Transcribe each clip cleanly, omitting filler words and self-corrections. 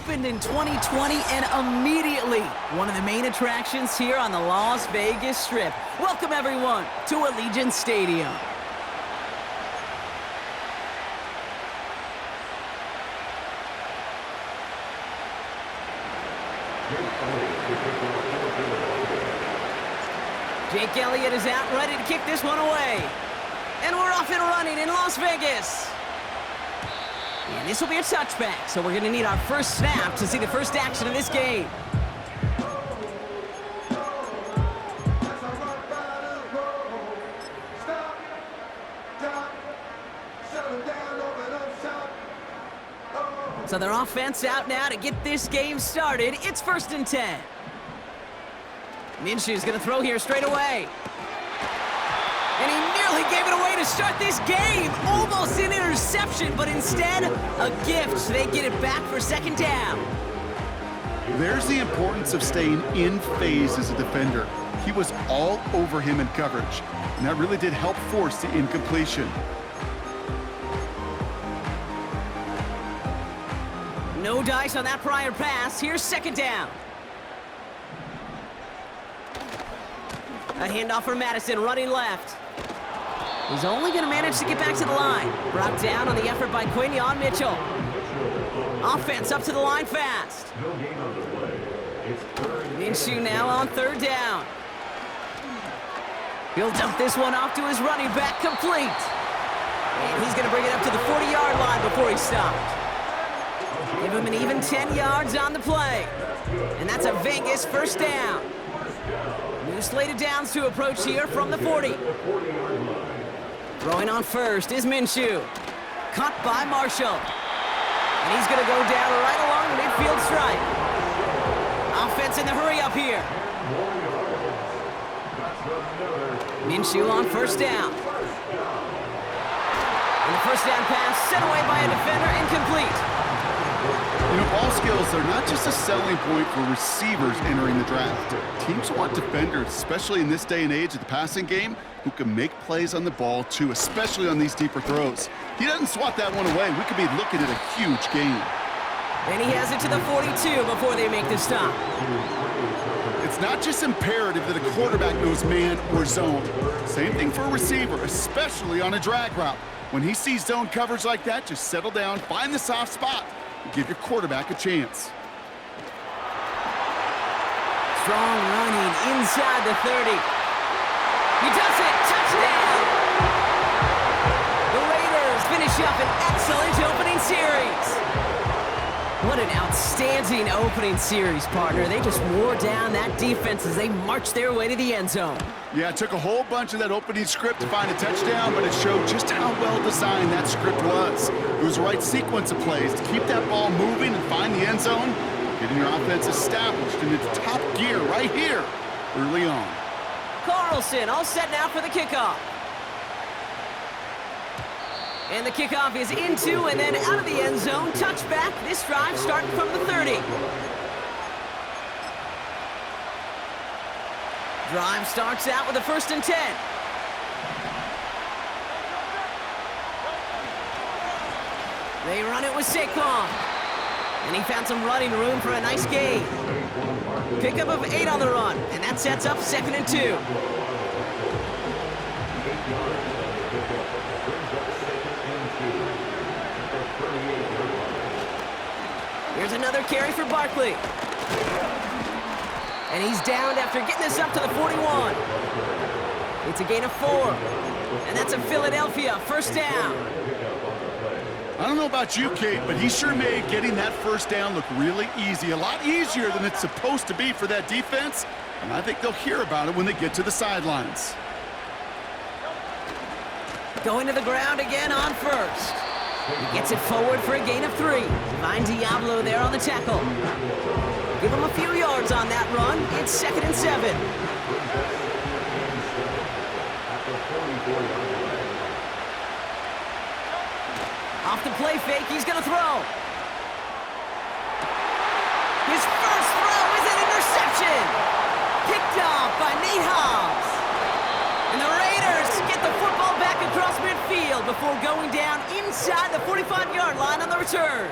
opened in 2020 and immediately one of the main attractions here on the Las Vegas Strip. Welcome everyone to Allegiant Stadium. Jake Elliott is out, ready to kick this one away. And we're off and running in Las Vegas. And this will be a touchback, so we're going to need our first snap to see the first action of this game. So their offense out now to get this game started. It's 1st and 10. Minshew's going to throw here straight away. And he nearly gave it away to start this game. Almost an interception, but instead, a gift. They get it back for 2nd down. There's the importance of staying in phase as a defender. He was all over him in coverage, and that really did help force the incompletion. No dice on that prior pass. Here's 2nd down. A handoff for Madison, running left. He's only going to manage to get back to the line. Brought down on the effort by Quinyon Mitchell. Offense up to the line fast. Minshew now on 3rd down. He'll dump this one off to his running back, complete. And he's going to bring it up to the 40-yard line before he stopped. Give him an even 10 yards on the play. And that's a Vegas 1st down. New slated downs to approach here from the 40. Throwing on first is Minshew. Caught by Marshall. And he's going to go down right along the midfield stripe. Offense in the hurry up here. Minshew on 1st down. And the 1st down pass sent away by a defender, incomplete. You know, ball skills are not just a selling point for receivers entering the draft. Teams want defenders, especially in this day and age of the passing game, who can make plays on the ball too, especially on these deeper throws. He doesn't swat that one away. We could be looking at a huge game. And he has it to the 42 before they make the stop. It's not just imperative that a quarterback knows man or zone. Same thing for a receiver, especially on a drag route. When he sees zone coverage like that, just settle down, find the soft spot, and give your quarterback a chance. Strong running inside the 30. He does it! Touchdown! The Raiders finish up an excellent opening series. What an outstanding opening series, partner. They just wore down that defense as they marched their way to the end zone. Yeah, it took a whole bunch of that opening script to find a touchdown, but it showed just how well designed that script was. It was the right sequence of plays to keep that ball moving and find the end zone, getting your offense established in its top gear right here early on. Carlson all set now for the kickoff. And the kickoff is into and then out of the end zone. Touchback. This drive starting from the 30. Drive starts out with a 1st and 10. They run it with Saquon. And he found some running room for a nice gain. Pickup of 8 on the run. And that sets up 2nd and 2. Here's another carry for Barkley. And he's downed after getting this up to the 41. It's a gain of 4. And that's a Philadelphia 1st down. I don't know about you, Kate, but he sure made getting that 1st down look really easy. A lot easier than it's supposed to be for that defense. And I think they'll hear about it when they get to the sidelines. Going to the ground again on 1st. He gets it forward for a gain of 3. Find Diablo there on the tackle. Give him a few yards on that run. It's 2nd and 7. Off the play fake, he's going to throw. His first throw is an interception. Picked off by Nate Hobbs. And the Raiders get the football before going down inside the 45-yard line on the return.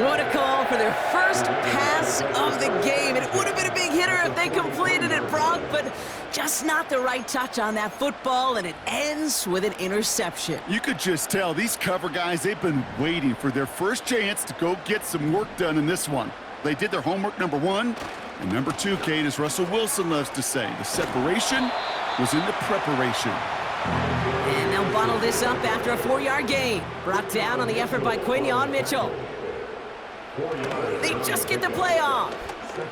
What a call for their first pass of the game. It would have been a big hitter if they completed it, Brock, but just not the right touch on that football, and it ends with an interception. You could just tell these cover guys, they've been waiting for their first chance to go get some work done in this one. They did their homework, number one, and number two, Kate, as Russell Wilson loves to say, the separation was in the preparation. And they'll bottle this up after a 4-yard gain. Brought down on the effort by Quinyon Mitchell. They just get the play off. That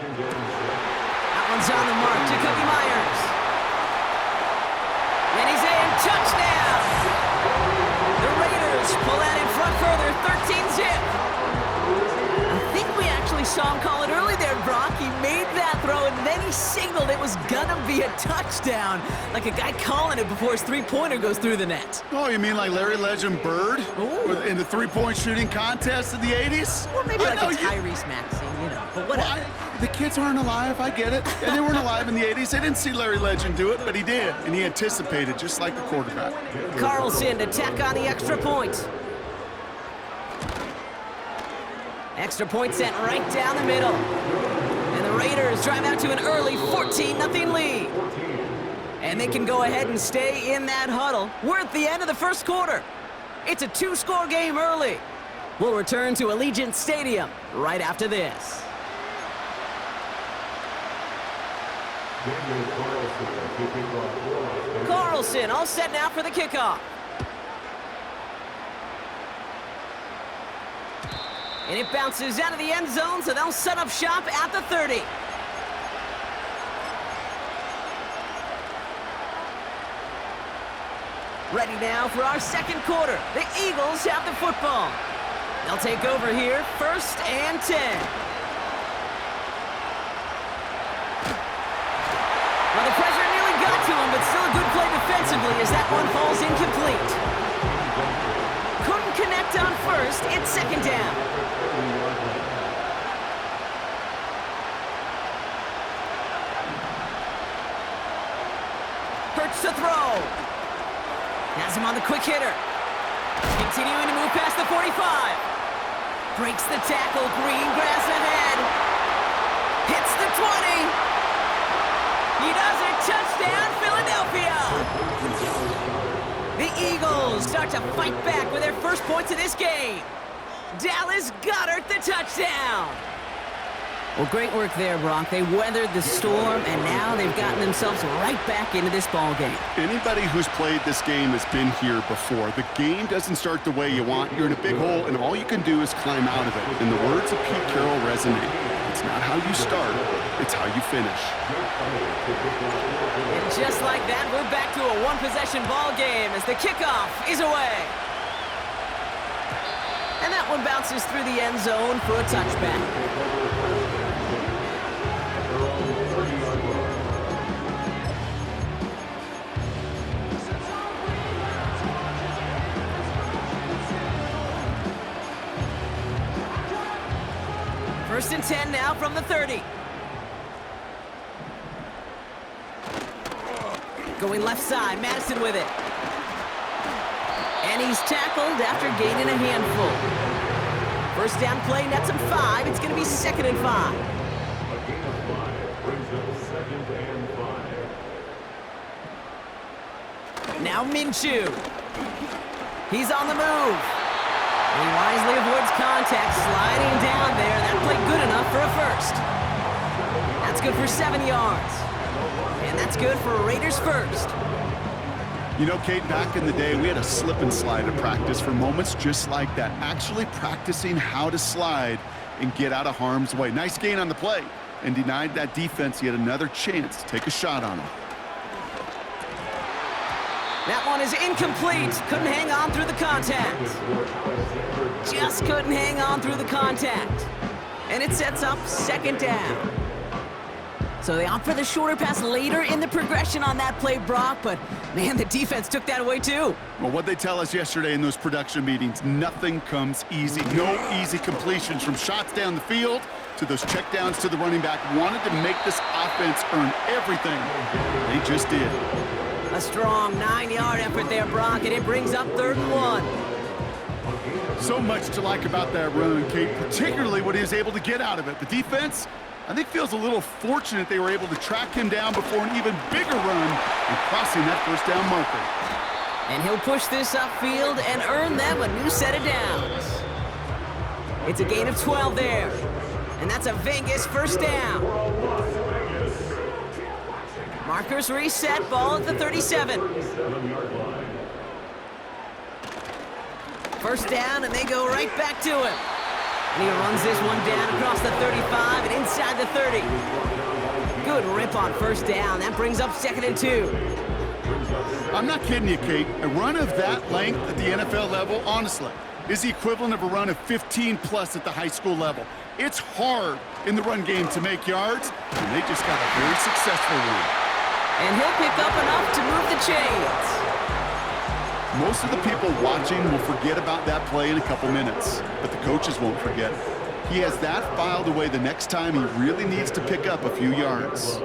one's on the mark. Jacoby Myers. And he's in. Touchdown! The Raiders pull that in front further. 13-zip. I think we actually saw him call it early there, Brock. He made that throw, and then he signaled it was gonna be a touchdown. Like a guy calling it before his three-pointer goes through the net. Oh, you mean like Larry Legend Bird? Ooh. In the three-point shooting contest in the 80s? Or maybe like a Tyrese Maxey, you know, but whatever. The kids aren't alive, I get it. And they weren't alive in the 80s. They didn't see Larry Legend do it, but he did. And he anticipated, just like the quarterback. Carlson to tack on the extra point. Extra point sent right down the middle. And the Raiders drive out to an early 14-0 lead. And they can go ahead and stay in that huddle. We're at the end of the first quarter. It's a 2-score game early. We'll return to Allegiant Stadium right after this. Carlson all set now for the kickoff. And it bounces out of the end zone, so they'll set up shop at the 30. Ready now for our second quarter. The Eagles have the football. They'll take over here, 1st and 10. Well, the pressure nearly got to him, but still a good play defensively as that one falls incomplete. Couldn't connect on 1st. It's 2nd down. Hurts to throw. Has him on the quick hitter. Continuing to move past the 45. Breaks the tackle. Green grass ahead. Hits the 20. He does it. Touchdown, Philadelphia. The Eagles start to fight back with their first points of this game. Dallas Goedert the touchdown. Well, great work there, Brock. They weathered the storm, and now they've gotten themselves right back into this ball game. Anybody who's played this game has been here before. The game doesn't start the way you want. You're in a big hole, and all you can do is climb out of it. And the words of Pete Carroll resonate. It's not how you start, it's how you finish. And just like that, we're back to a one-possession ball game as the kickoff is away. And that one bounces through the end zone for a touchback. First and 10 now from the 30. Going left side, Madison with it. And he's tackled after gaining a handful. First down play, nets him 5. It's going to be 2nd and 5. Now Minshew. He's on the move. He wisely avoids contact, sliding down there. That played good enough for a first. That's good for 7 yards. And that's good for a Raiders first. You know, Kate, back in the day, we had a slip and slide at practice for moments just like that. Actually practicing how to slide and get out of harm's way. Nice gain on the play, and denied that defense yet another chance to take a shot on him. That one is incomplete. Couldn't hang on through the contact. Just couldn't hang on through the contact. And it sets up 2nd down. So they opt for the shorter pass later in the progression on that play, Brock, but man, the defense took that away too. Well, what they tell us yesterday in those production meetings, nothing comes easy. No easy completions from shots down the field to those checkdowns to the running back. Wanted to make this offense earn everything. They just did. A strong 9-yard effort there, Brock, and it brings up 3rd and 1. So much to like about that run, Kate, particularly what he was able to get out of it. The defense, I think, feels a little fortunate they were able to track him down before an even bigger run and crossing that first down marker. And he'll push this upfield and earn them a new set of downs. It's a gain of 12 there. And that's a Vegas first down. Markers reset, ball at the 37. First down, and they go right back to him. And he runs this one down across the 35 and inside the 30. Good rip on first down. That brings up 2nd and 2. I'm not kidding you, Kate. A run of that length at the NFL level, honestly, is the equivalent of a run of 15-plus at the high school level. It's hard in the run game to make yards, and they just got a very successful one. And he'll pick up enough to move the chains. Most of the people watching will forget about that play in a couple minutes, but the coaches won't forget. He has that filed away the next time he really needs to pick up a few yards.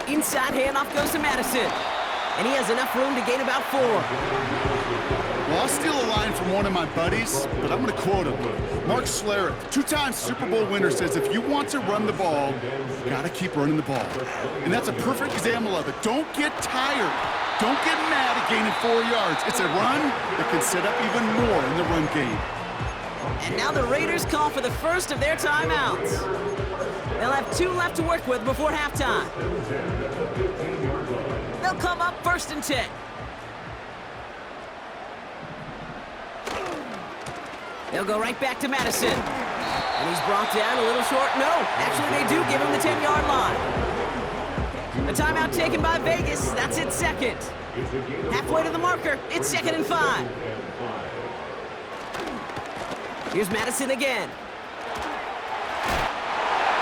Inside handoff goes to Madison. And he has enough room to gain about 4. Well, I'll steal a line from one of my buddies, but I'm going to quote him. Mark Schlereth, 2-time Super Bowl winner, says if you want to run the ball, you got to keep running the ball. And that's a perfect example of it. Don't get tired. Don't get mad at gaining 4 yards. It's a run that can set up even more in the run game. And now the Raiders call for the first of their timeouts. They'll have 2 left to work with before halftime. They'll come up 1st and 10. They'll go right back to Madison. And he's brought down a little short. No, actually they do give him the 10-yard line. A timeout taken by Vegas. That's its 2nd. Halfway to the marker. It's 2nd and 5. Here's Madison again.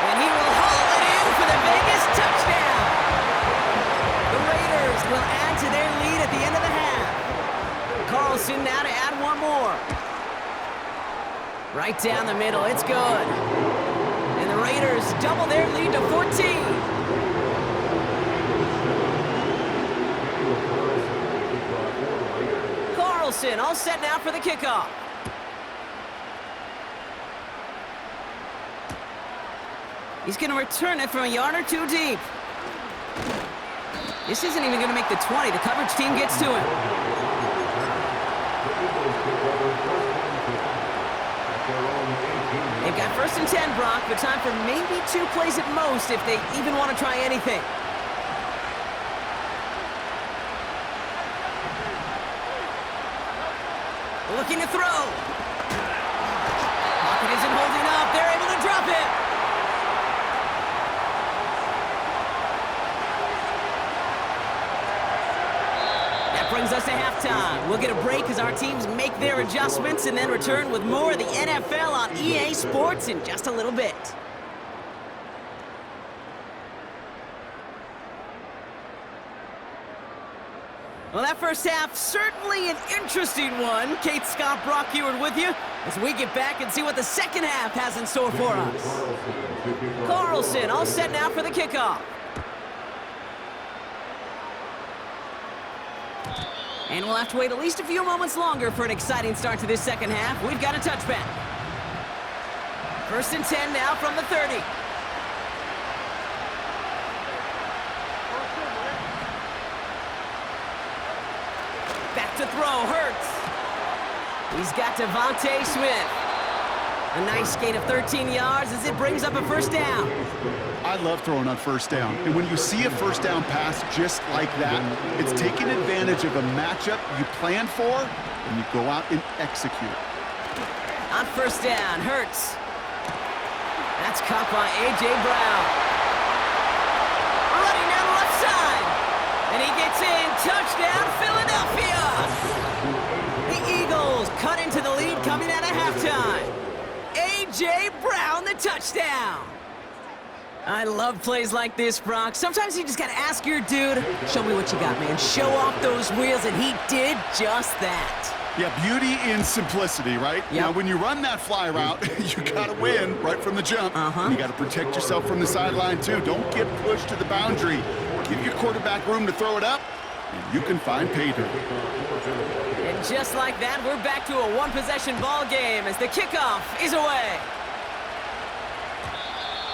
And he will haul it in for the Vegas touchdown. The Raiders will add to their lead at the end of the half. Carlson now to add 1 more. Right down the middle, it's good. And the Raiders double their lead to 14. Carlson all set now for the kickoff. He's going to return it from a yard or 2 deep. This isn't even going to make the 20. The coverage team gets to him. They've got 1st and 10, Brock, but time for maybe 2 plays at most if they even want to try anything. Looking to throw. Pocket isn't holding up. They're able to drop it. That brings us to halftime. We'll get a break as our teams make their adjustments and then return with more of the NFL on EA Sports in just a little bit. Well, that first half, certainly an interesting one. Kate, Scott, Brock Ewart with you as we get back and see what the second half has in store for us. Carlson all set now for the kickoff. And we'll have to wait at least a few moments longer for an exciting start to this second half. We've got a touchback. 1st and 10 now from the 30. Back to throw, Hurts. He's got Devontae Smith. A nice gain of 13 yards as it brings up a first down. I love throwing on first down. And when you see a first down pass just like that, it's taking advantage of a matchup you planned for, and you go out and execute. On first down, Hurts. That's caught by A.J. Brown. Running down the left side. And he gets in. Touchdown, Philadelphia. The Eagles cut into the lead coming out of halftime. A.J. Brown, the touchdown. I love plays like this, Brock. Sometimes you just got to ask your dude, show me what you got, man. Show off those wheels, and he did just that. Yeah, beauty in simplicity, right? Yep. Now, when you run that fly route, you got to win right from the jump. You got to protect yourself from the sideline, too. Don't get pushed to the boundary. Give your quarterback room to throw it up, and you can find pay dirt. And just like that, we're back to a one-possession ball game as the kickoff is away.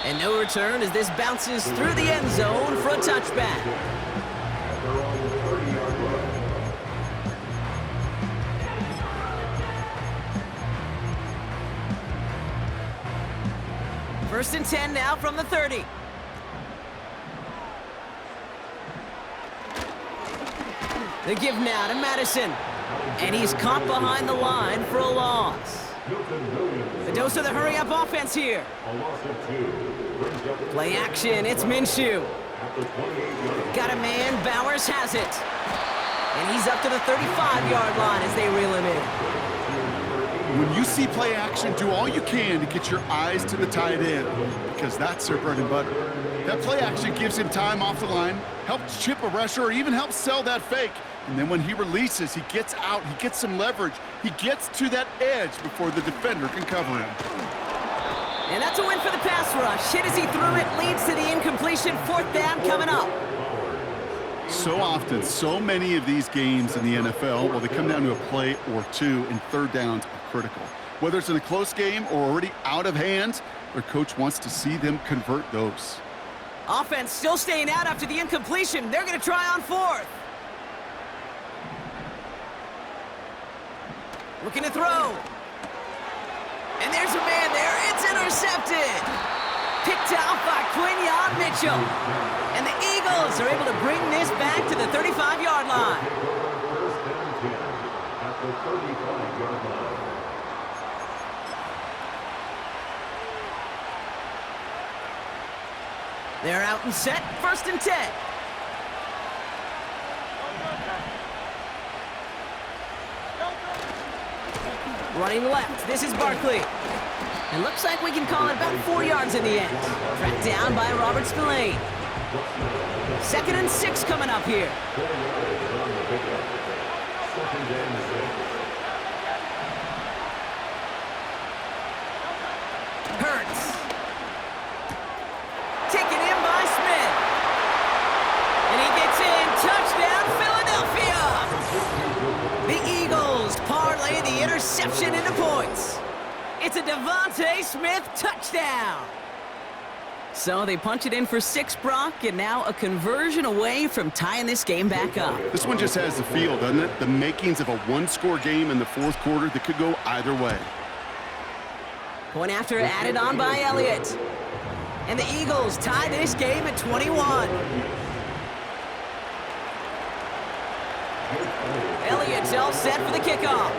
And no return as this bounces through the end zone for a touchback. First and 10 now from the 30. The give now to Madison. And he's caught behind the line for a loss. The dose of the hurry-up offense here. Play action, it's Minshew. Got a man, Bowers has it. And he's up to the 35-yard line as they reel him in. When you see play action, do all you can to get your eyes to the tight end, because that's their bread and butter. That play action gives him time off the line, helps chip a rusher, or even helps sell that fake. And then when he releases, he gets out, he gets some leverage. He gets to that edge before the defender can cover him. And that's a win for the pass rush. Hit as he threw it, leads to the incompletion. Fourth down coming up. So often, so many of these games in the NFL, well, they come down to a play or two, and third downs are critical. Whether it's in a close game or already out of hand, their coach wants to see them convert those. Offense still staying out after the incompletion. They're going to try on fourth. Looking to throw. And there's a man there. It's intercepted. Picked out by Quinyon Mitchell. And the Eagles are able to bring this back to the 35-yard line. They're out and set. First and 10. Running left, this is Barkley. It looks like we can call it about 4 yards in the end. Tracked down by Robert Spillane. Second and 6 coming up here. Hurts. Taken in by Smith. And he gets in. Touchdown, Philadelphia! The Eagles parlay the interception into points. It's a Devontae Smith touchdown. So they punch it in for 6, Brock, and now a conversion away from tying this game back up. This one just has the feel, doesn't it? The makings of a one-score game in the fourth quarter that could go either way. Point after added on by Elliott. And the Eagles tie this game at 21. Elliott's all set for the kickoff.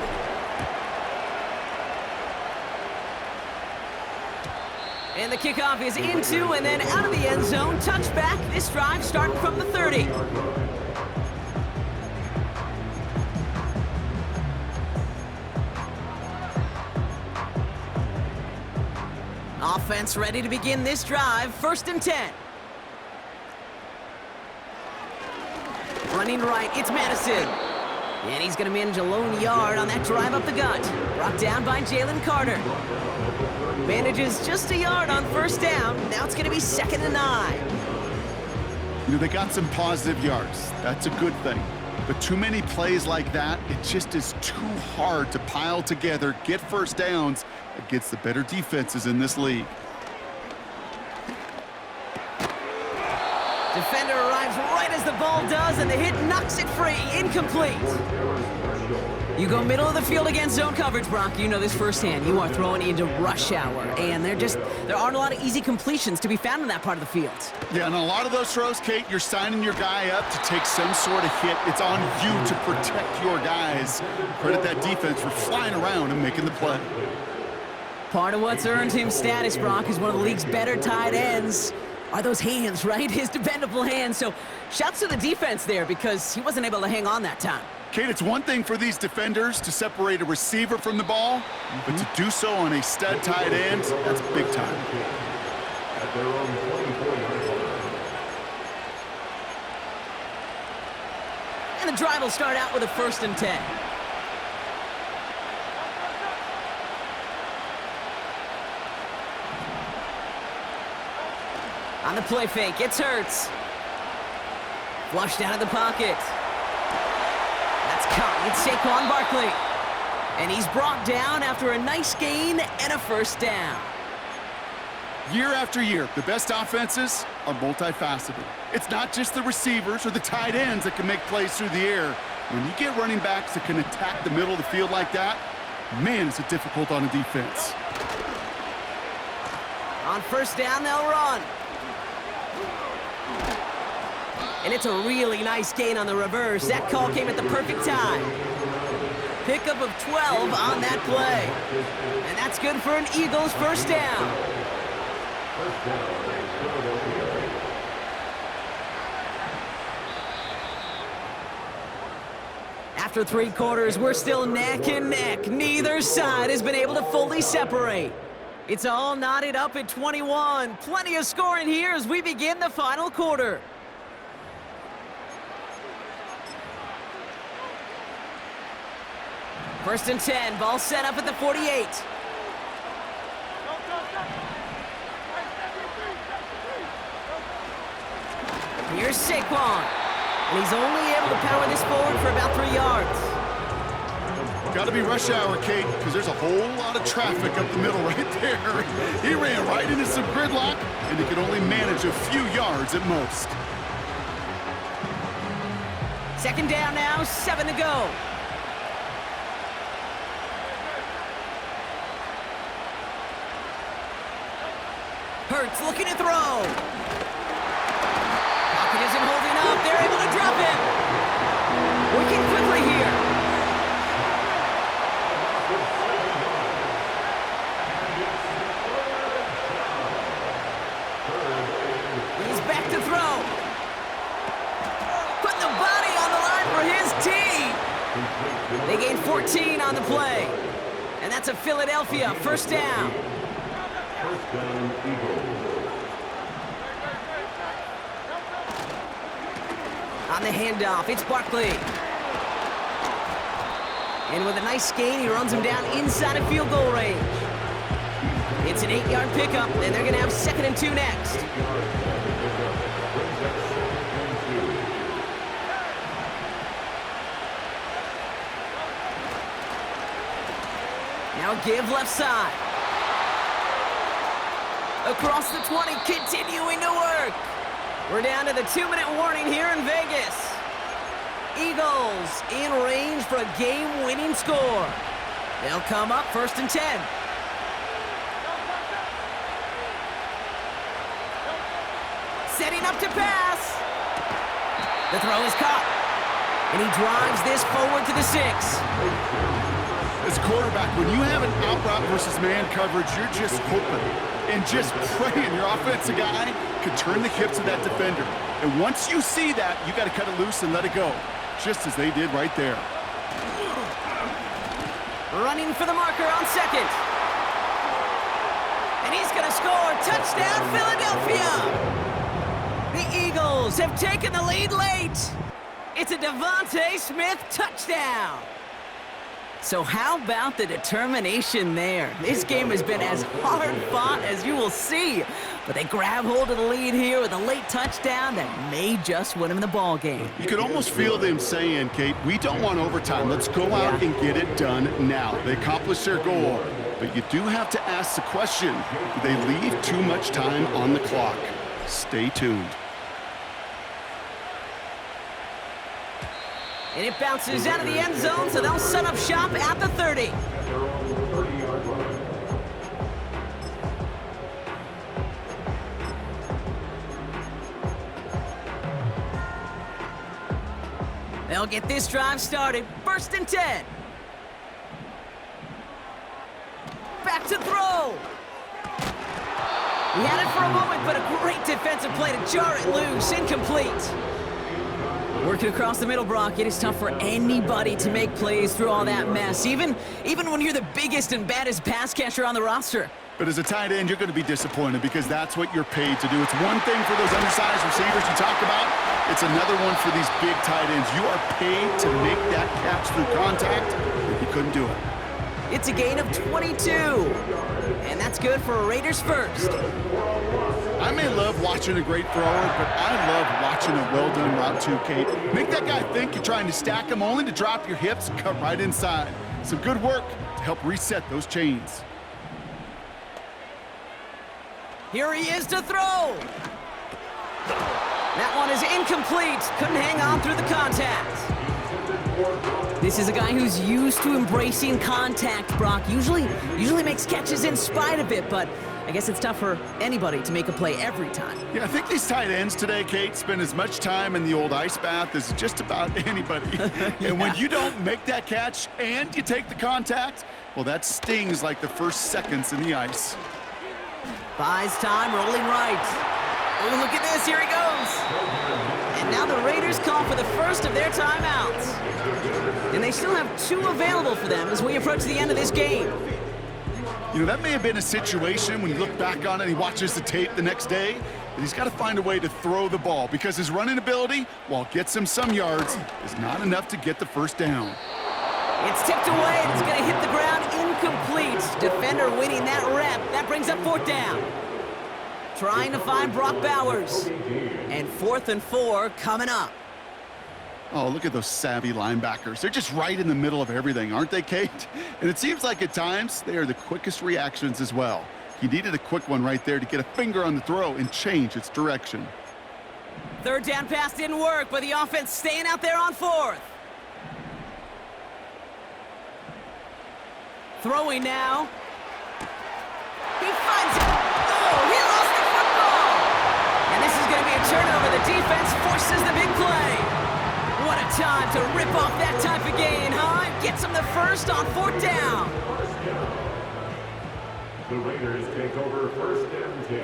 And the kickoff is into and then out of the end zone. Touchback. This drive starting from the 30. Offense ready to begin this drive. First and 10. Running right, it's Madison. And he's going to manage a lone yard on that drive up the gut. Brought down by Jalen Carter. Manages just a yard on first down. Now it's going to be 2nd and 9. You know, they got some positive yards. That's a good thing. But too many plays like that, it just is too hard to pile together, get first downs against the better defenses in this league. Defender arrives right as the ball does, and the hit knocks it free. Incomplete. You go middle of the field against zone coverage, Brock. You know this firsthand. You are throwing into rush hour, and there aren't a lot of easy completions to be found in that part of the field. Yeah, and a lot of those throws, Kate, you're signing your guy up to take some sort of hit. It's on you to protect your guys. Credit that defense for flying around and making the play. Part of what's earned him status, Brock, is one of the league's better tight ends. Are those hands, right? His dependable hands. So shouts to the defense there because he wasn't able to hang on that time. Kate, it's one thing for these defenders to separate a receiver from the ball, but to do so on a stud tight end, that's big time. And the drive will start out with a 1st and 10. On the play fake, it's Hurts. Flushed out of the pocket. That's caught. It's Saquon Barkley. And he's brought down after a nice gain and a first down. Year after year, the best offenses are multifaceted. It's not just the receivers or the tight ends that can make plays through the air. When you get running backs that can attack the middle of the field like that, man, is it difficult on a defense. On first down, they'll run. And it's a really nice gain on the reverse. That call came at the perfect time. Pickup of 12 on that play. And that's good for an Eagles first down. After 3 quarters, we're still neck and neck. Neither side has been able to fully separate. It's all knotted up at 21. Plenty of scoring here as we begin the final quarter. First and 10, ball set up at the 48. Here's Saquon. And he's only able to power this forward for about 3 yards. Got to be rush hour, Kate, because there's a whole lot of traffic up the middle right there. He ran right into some gridlock, and he could only manage a few yards at most. Second down now, 7 to go. Hurts looking to throw. Pocket isn't holding up. They're able to drop him. Working quickly here. He's back to throw. Putting the body on the line for his team. They gain 14 on the play. And that's a Philadelphia first down. On the handoff, it's Barkley. And with a nice gain, he runs him down inside of field goal range. It's an 8-yard pickup, and they're going to have 2nd and 2 next. Now give left side. Across the 20, continuing to work. We're down to the 2-minute warning here in Vegas. Eagles in range for a game-winning score. They'll come up first and 10. Setting up to pass. The throw is caught. And he drives this forward to the 6. As quarterback, when you have an out route versus man coverage, you're just hoping and just praying your offensive guy could turn the hips of that defender. And once you see that, you got to cut it loose and let it go, just as they did right there. Running for the marker on 2nd. And he's going to score. Touchdown, Philadelphia! The Eagles have taken the lead late. It's a Devontae Smith touchdown. So how about the determination there? This game has been as hard fought as you will see. But they grab hold of the lead here with a late touchdown that may just win them the ball game. You could almost feel them saying, Kate, we don't want overtime. Let's go out and get it done now. They accomplished their goal. But you do have to ask the question, do they leave too much time on the clock? Stay tuned. And it bounces out of the end zone, so they'll set up shop at the 30. They'll get this drive started. First and 10. Back to throw. He had it for a moment, but a great defensive play to jar it loose. Incomplete. Working across the middle, Brock, it is tough for anybody to make plays through all that mess, even when you're the biggest and baddest pass catcher on the roster. But as a tight end, you're going to be disappointed because that's what you're paid to do. It's one thing for those undersized receivers you talk about. It's another one for these big tight ends. You are paid to make that catch through contact, but you couldn't do it. It's a gain of 22, and that's good for Raiders first. I may love watching a great thrower, but I love watching a Well done, Route 2, Kate. Make that guy think you're trying to stack him only to drop your hips and cut right inside. Some good work to help reset those chains. Here he is to throw. That one is incomplete. Couldn't hang on through the contact. This is a guy who's used to embracing contact, Brock. Usually makes catches in spite of it, but I guess it's tough for anybody to make a play every time. Yeah, I think these tight ends today, Kate, spend as much time in the old ice bath as just about anybody. Yeah. And when you don't make that catch and you take the contact, well, that stings like the first seconds in the ice. Buys time, rolling right. Oh, look at this, here he goes. And now the Raiders call for the first of their timeouts. And they still have 2 available for them as we approach the end of this game. You know, that may have been a situation when you look back on it and he watches the tape the next day, but he's got to find a way to throw the ball because his running ability, while it gets him some yards, is not enough to get the first down. It's tipped away and it's going to hit the ground incomplete. Defender winning that rep. That brings up 4th down. Trying to find Brock Bowers. And 4th and 4 coming up. Oh, look at those savvy linebackers. They're just right in the middle of everything, aren't they, Kate? And it seems like at times they are the quickest reactions as well. He needed a quick one right there to get a finger on the throw and change its direction. 3rd down pass didn't work, but the offense staying out there on 4th. Throwing now. He finds it. Oh, he lost the football. And this is going to be a turnover. The defense forces the big play. What a time to rip off that type of gain, huh? Gets him the first on 4th down. The Raiders take over 1st and 10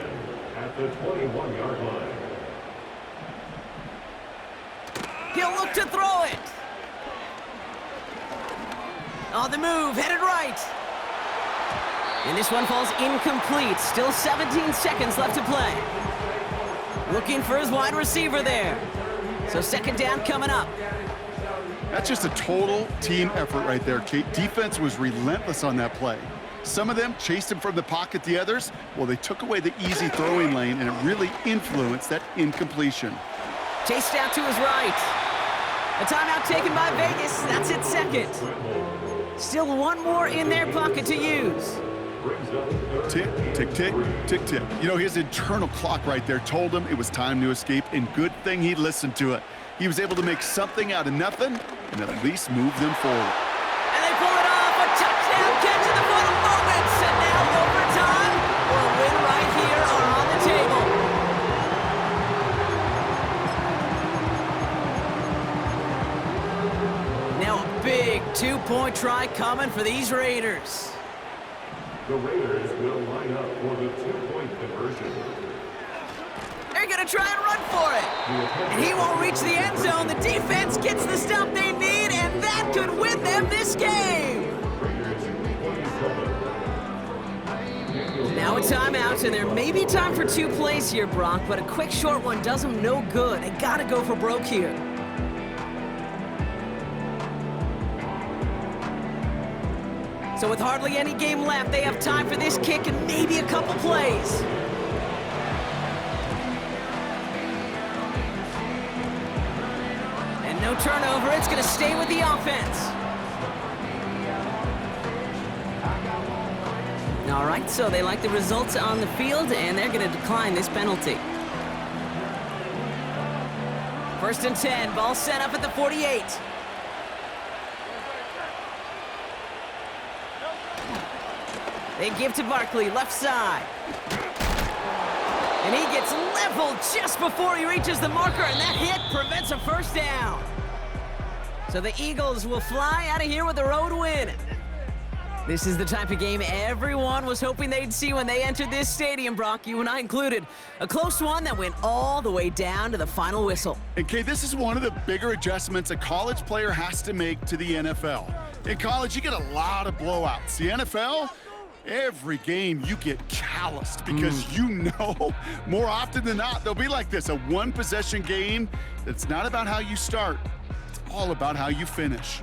at the 21-yard line. He'll look to throw it. On the move, headed right. And this one falls incomplete. Still 17 seconds left to play. Looking for his wide receiver there. So 2nd down coming up. That's just a total team effort right there, Kate. Defense was relentless on that play. Some of them chased him from the pocket. The others, well, they took away the easy throwing lane, and it really influenced that incompletion. Chased out to his right. A timeout taken by Vegas. That's its 2nd. Still 1 more in their pocket to use. Tick, tick, tick, tick, tick. You know, his internal clock right there told him it was time to escape, and good thing he listened to it. He was able to make something out of nothing and at least move them forward. And they pull it off. A touchdown catch in the final moments. And now overtime or a win right here are on the table. Now a big 2-point try coming for these Raiders. The Raiders will line up for the 2-point conversion. They're going to try and run for it. And he won't reach the end zone. The defense gets the stop they need, and that could win them this game. Now a timeout, and there may be time for 2 plays here, Brock, but a quick short one does them no good. They got to go for broke here. So with hardly any game left, they have time for this kick and maybe a couple plays. And no turnover, it's going to stay with the offense. All right, so they like the results on the field, and they're going to decline this penalty. 1st and 10, ball set up at the 48. They give to Barkley, left side. And he gets leveled just before he reaches the marker, and that hit prevents a 1st down. So the Eagles will fly out of here with a road win. This is the type of game everyone was hoping they'd see when they entered this stadium, Brock, you and I included. A close one that went all the way down to the final whistle. And Kate, this is one of the bigger adjustments a college player has to make to the NFL. In college, you get a lot of blowouts. The NFL, every game you get calloused because you know more often than not they'll be like this, a one-possession game that's not about how you start. It's all about how you finish.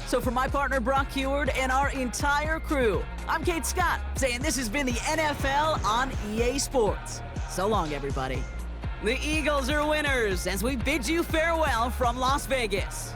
So for my partner, Brock Huard, and our entire crew, I'm Kate Scott, saying this has been the NFL on EA Sports. So long, everybody. The Eagles are winners as we bid you farewell from Las Vegas.